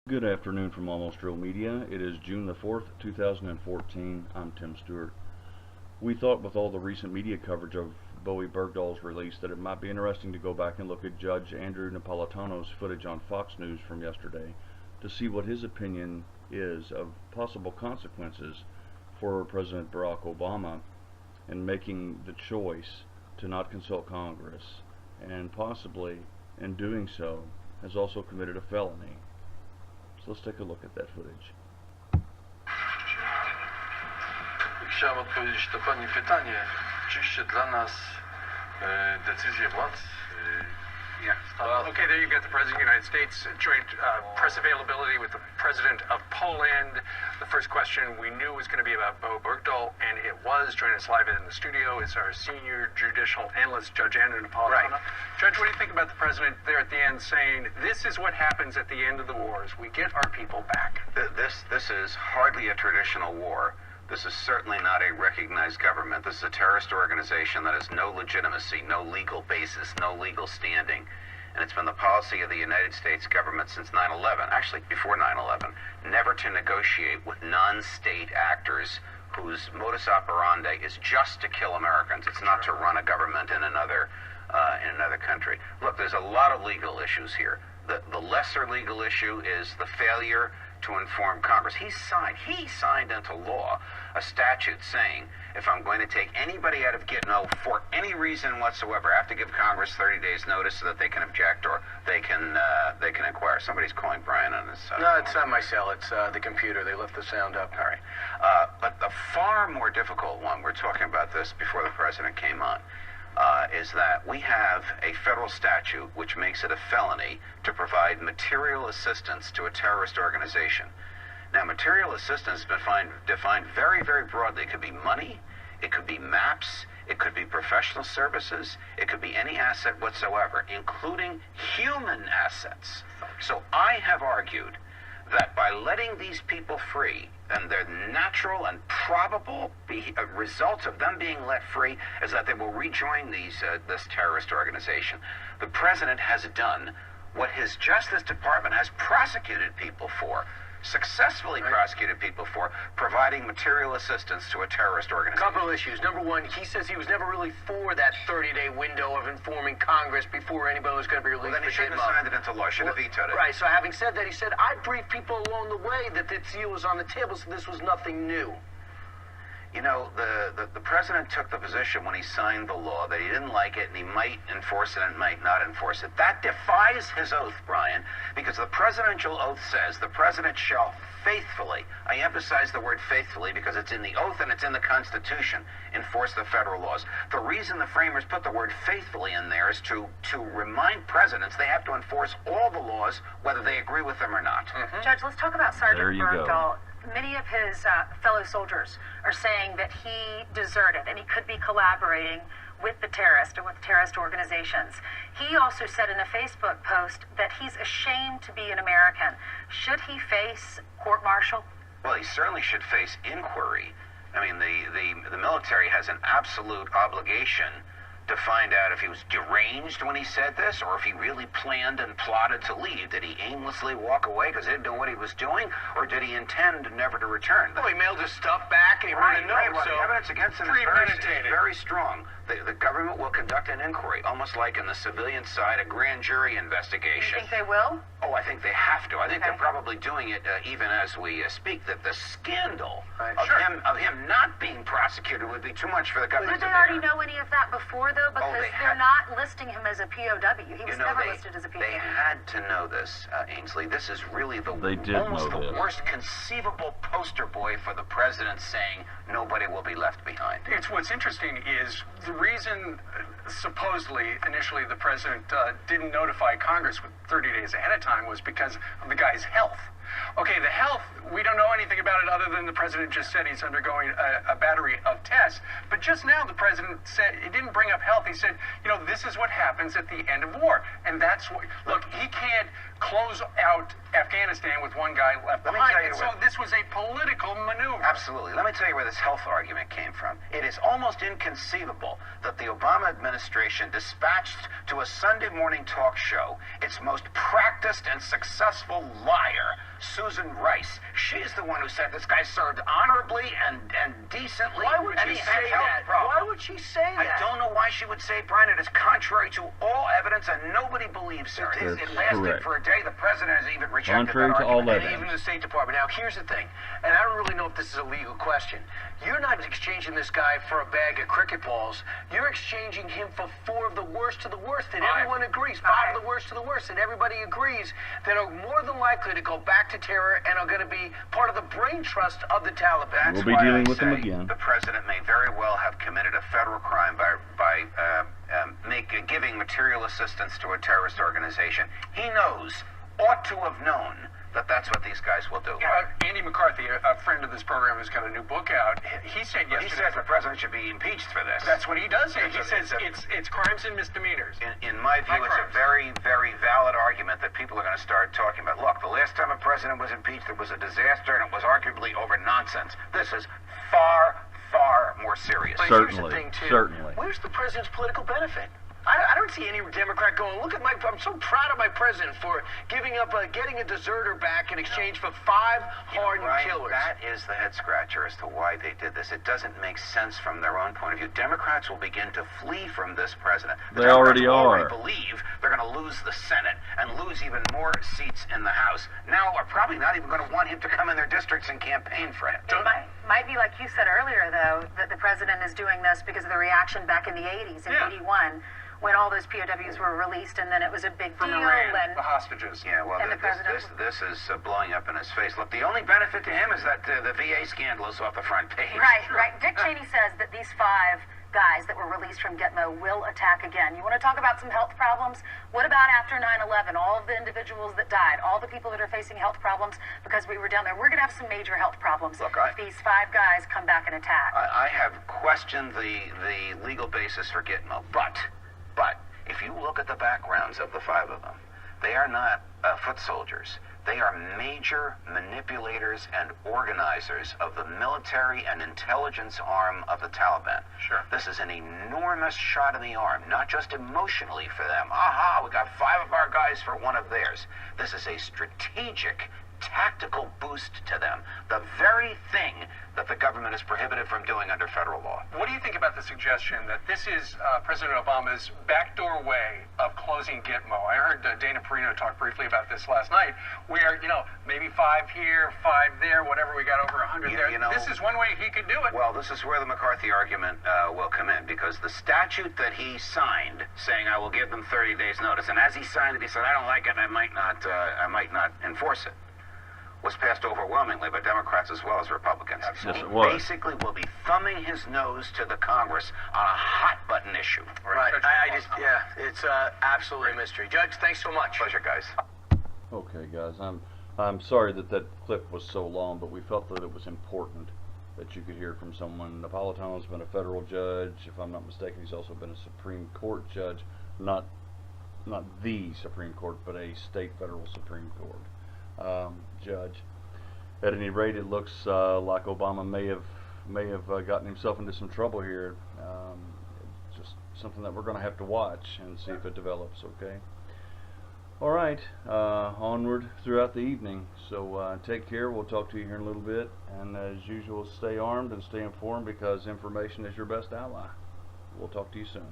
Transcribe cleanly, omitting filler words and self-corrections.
Good afternoon from Almost Real Media. It is June the 4th, 2014. I'm Tim Stewart. We thought with all the recent media coverage of Bowie Bergdahl's release that it might be interesting to go back and look at Judge Andrew Napolitano's footage on Fox News from yesterday to see what his opinion is of possible consequences for President Barack Obama in making the choice to not consult Congress, and possibly in doing so has also committed a felony. So let's take a look at that footage. Chciałem odpowiedzieć na Pani pytanie. Oczywiście dla nas decyzje władz. Okay, there you've got the President of the United States, joint press availability with the President of Poland. The first question we knew was going to be about Bo Bergdahl, and it was. Joining us live in the studio is our senior judicial analyst, Judge Andrew Napolitano. Right. Judge, what do you think about the President there at the end saying, this is what happens at the end of the wars. We get our people back. This is hardly a traditional war. This is certainly not a recognized government. This is a terrorist organization that has no legitimacy, no legal basis, no legal standing. And it's been the policy of the United States government since 9/11, actually before 9/11, never to negotiate with non-state actors whose modus operandi is just to kill Americans. It's not to run a government in another country. Look, there's a lot of legal issues here. The lesser legal issue is the failure to inform Congress. He signed into law a statute saying, if I'm going to take anybody out of Gitmo for any reason whatsoever, I have to give Congress 30 days notice so that they can object or they can inquire. Somebody's calling Brian on his No, it's not my cell. It's the computer. They lift the sound up. All right. But the far more difficult one, we're talking about this before the President came on, is that we have a federal statute which makes it a felony to provide material assistance to a terrorist organization. Now, material assistance is defined very, very broadly. It could be money, it could be maps, it could be professional services, it could be any asset whatsoever, including human assets. So I have argued that by letting these people free, and the natural and probable result of them being let free is that they will rejoin this terrorist organization. The President has done what his Justice Department has prosecuted people for, successfully prosecuted people for, providing material assistance to a terrorist organization. Couple issues. Number one, he says he was never really for that 30-day window of informing Congress before anybody was going to be released. Well, then he shouldn't have signed it into law. Should have vetoed it. Right. So having said that, he said, I briefed people along the way that the deal was on the table, so this was nothing new. You know, the President took the position when he signed the law that he didn't like it and he might enforce it and might not enforce it. That defies his oath, Brian, because the presidential oath says the President shall faithfully, I emphasize the word faithfully because it's in the oath and it's in the Constitution, enforce the federal laws. The reason the framers put the word faithfully in there is to remind presidents they have to enforce all the laws whether they agree with them or not. Mm-hmm. Judge, let's talk about Sergeant Bergdahl. Many of his fellow soldiers are saying that he deserted and he could be collaborating with the terrorists or with terrorist organizations. He also said in a Facebook post that he's ashamed to be an American. Should he face court-martial? Well, he certainly should face inquiry. I mean, the military has an absolute obligation to find out if he was deranged when he said this, or if he really planned and plotted to leave. Did he aimlessly walk away because he didn't know what he was doing, or did he intend never to return? Well, he mailed his stuff back and he wrote a note, well, so the evidence against him is very strong. The government will conduct an inquiry, almost like in the civilian side, a grand jury investigation. You think they will? Oh, I think they have to. I think they're probably doing it even as we speak. That the scandal of him not being prosecuted would be too much for the government. Did they already know any of that before, though? Because they're not listing him as a POW. He was never listed as a POW. They had to know this, Ainsley. This is really the worst conceivable poster boy for the president saying nobody will be left behind. It's what's interesting is the reason supposedly initially the president didn't notify Congress with 30 days ahead of time was because of the guy's health. Okay, the health, we don't know anything about it other than the president just said he's undergoing a battery of tests. But just now the president said, he didn't bring up health. He said, you know, this is what happens at the end of war. And that's what, look, he can't close out Afghanistan with one guy left behind. And so this was a political maneuver. Absolutely. Let me tell you where this health argument came from. It is almost inconceivable that the Obama administration dispatched to a Sunday morning talk show its most practiced and successful liar, Susan Rice. She's the one who said this guy served honorably and decently. Why would and she he say had health that? problems. Why would she say that? I don't know why she would say, Brian. It is contrary to all evidence, and nobody believes her. That's It lasted correct. for a day. The president has even rejected Contrary that to all argument. And evidence. even the State Department. Now, here's the thing, and I don't really know if this is a legal question. You're not exchanging this guy for a bag of cricket balls. You're exchanging him for 4 of the worst of the worst, and everyone agrees. 5 of the worst of the worst, and everybody agrees that are more than likely to go back to terror and are going to be part of the brain trust of the Taliban. We'll be Why dealing I with them say again. The president may very well have committed a federal crime by giving material assistance to a terrorist organization. He ought to have known that that's what these guys will do. Andy McCarthy, a friend of this program, has got a new book out. He said yesterday. He says the president should be impeached for this. That's what he does say. He says it's crimes and misdemeanors. In my view, it's a very, very valid argument that people are going to start talking about. Look, the last time a president was impeached, it was a disaster, and it was arguably over nonsense. This is far, far more serious. But here's the Certainly, thing, too. certainly. Where's the president's political benefit? I don't see any Democrat going, look at I'm so proud of my president for giving up, getting a deserter back in exchange for 5 hardened Ryan, killers. that is the head scratcher as to why they did this. It doesn't make sense from their own point of view. Democrats will begin to flee from this president. They already are. Believe they're going to lose the Senate and lose even more seats in the House. Now are probably not even going to want him to come in their districts and campaign for him. It might be like you said earlier, though, that the president is doing this because of the reaction back in the 80s, in 81, when all those POWs were released, and then it was a big deal. The hostages. Yeah, well, And the president- this is blowing up in his face. Look, the only benefit to him is that the VA scandal is off the front page. Right. Dick Cheney says that these 5 guys that were released from Gitmo will attack again. You want to talk about some health problems? What about after 9/11? All of the individuals that died, all the people that are facing health problems because we were down there. We're going to have some major health problems if these 5 guys come back and attack. I have questioned the legal basis for Gitmo, but if you look at the backgrounds of the 5 of them, they are not foot soldiers. They are major manipulators and organizers of the military and intelligence arm of the Taliban. Sure. This is an enormous shot in the arm, not just emotionally for them. Aha, we got 5 of our guys for 1 of theirs. This is a strategic, tactical boost to them. The very thing that the government is prohibited from doing under federal law. What do you think about the suggestion that this is President Obama's backdoor way of closing Gitmo? I heard Dana Perino talk briefly about this last night, where, maybe 5 here, 5 there, whatever, we got over 100 there. This is one way he could do it. Well, this is where the McCarthy argument will come in, because the statute that he signed, saying I will give them 30 days notice, and as he signed it, he said, I don't like it, and I might not enforce it, was passed overwhelmingly by Democrats as well as Republicans. Yes, He it was. basically will be thumbing his nose to the Congress on a hot-button issue. Right. It's absolutely a mystery. Judge, thanks so much. Pleasure, guys. Okay, guys, I'm sorry that clip was so long, but we felt that it was important that you could hear from someone. Napolitano's been a federal judge. If I'm not mistaken, he's also been a Supreme Court judge, not the Supreme Court, but a state federal Supreme Court judge. At any rate, it looks like Obama may have gotten himself into some trouble here. Just something that we're going to have to watch and see if it develops. Okay. All right. Onward throughout the evening. So take care. We'll talk to you here in a little bit. And as usual, stay armed and stay informed, because information is your best ally. We'll talk to you soon.